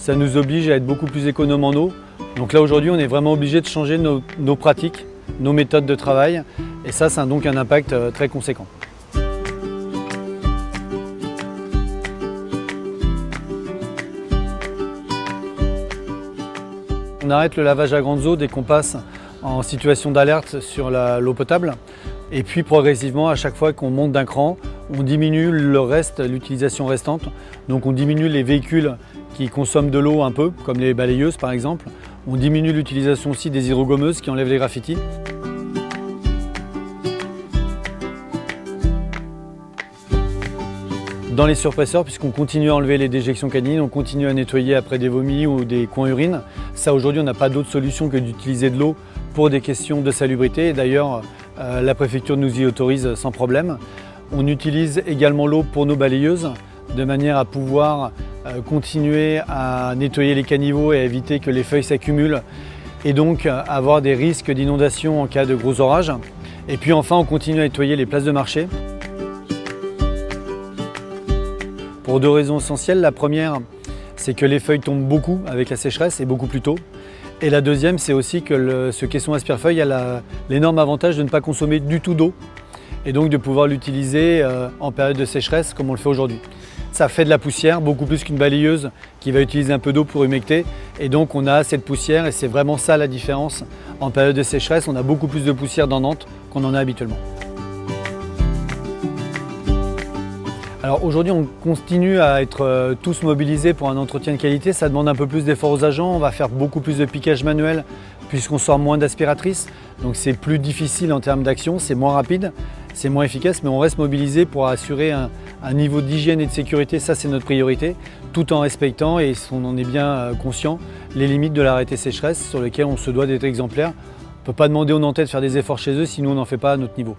ça nous oblige à être beaucoup plus économe en eau. Donc là aujourd'hui on est vraiment obligé de changer nos pratiques, nos méthodes de travail et ça a donc un impact très conséquent. On arrête le lavage à grandes eaux dès qu'on passe en situation d'alerte sur l'eau potable. Et puis progressivement, à chaque fois qu'on monte d'un cran, on diminue l'utilisation restante. Donc on diminue les véhicules qui consomment de l'eau un peu, comme les balayeuses par exemple. On diminue l'utilisation aussi des hydrogommeuses qui enlèvent les graffitis. Dans les surpresseurs, puisqu'on continue à enlever les déjections canines, on continue à nettoyer après des vomis ou des coins urines. Ça aujourd'hui on n'a pas d'autre solution que d'utiliser de l'eau pour des questions de salubrité. Et d'ailleurs la préfecture nous y autorise sans problème. On utilise également l'eau pour nos balayeuses de manière à pouvoir continuer à nettoyer les caniveaux et à éviter que les feuilles s'accumulent et donc avoir des risques d'inondation en cas de gros orages. Et puis enfin on continue à nettoyer les places de marché. Pour deux raisons essentielles. La première, c'est que les feuilles tombent beaucoup avec la sécheresse et beaucoup plus tôt. Et la deuxième, c'est aussi que ce caisson aspire-feuille a l'énorme avantage de ne pas consommer du tout d'eau et donc de pouvoir l'utiliser en période de sécheresse comme on le fait aujourd'hui. Ça fait de la poussière, beaucoup plus qu'une balayeuse qui va utiliser un peu d'eau pour humecter. Et donc on a assez de poussière et c'est vraiment ça la différence. En période de sécheresse, on a beaucoup plus de poussière dans Nantes qu'on en a habituellement. Alors aujourd'hui, on continue à être tous mobilisés pour un entretien de qualité. Ça demande un peu plus d'efforts aux agents. On va faire beaucoup plus de piquage manuel puisqu'on sort moins d'aspiratrices. Donc c'est plus difficile en termes d'action, c'est moins rapide, c'est moins efficace, mais on reste mobilisé pour assurer un niveau d'hygiène et de sécurité. Ça, c'est notre priorité, tout en respectant, et on en est bien conscient, les limites de l'arrêté sécheresse sur lesquelles on se doit d'être exemplaire. On ne peut pas demander aux Nantais de faire des efforts chez eux si nous on n'en fait pas à notre niveau.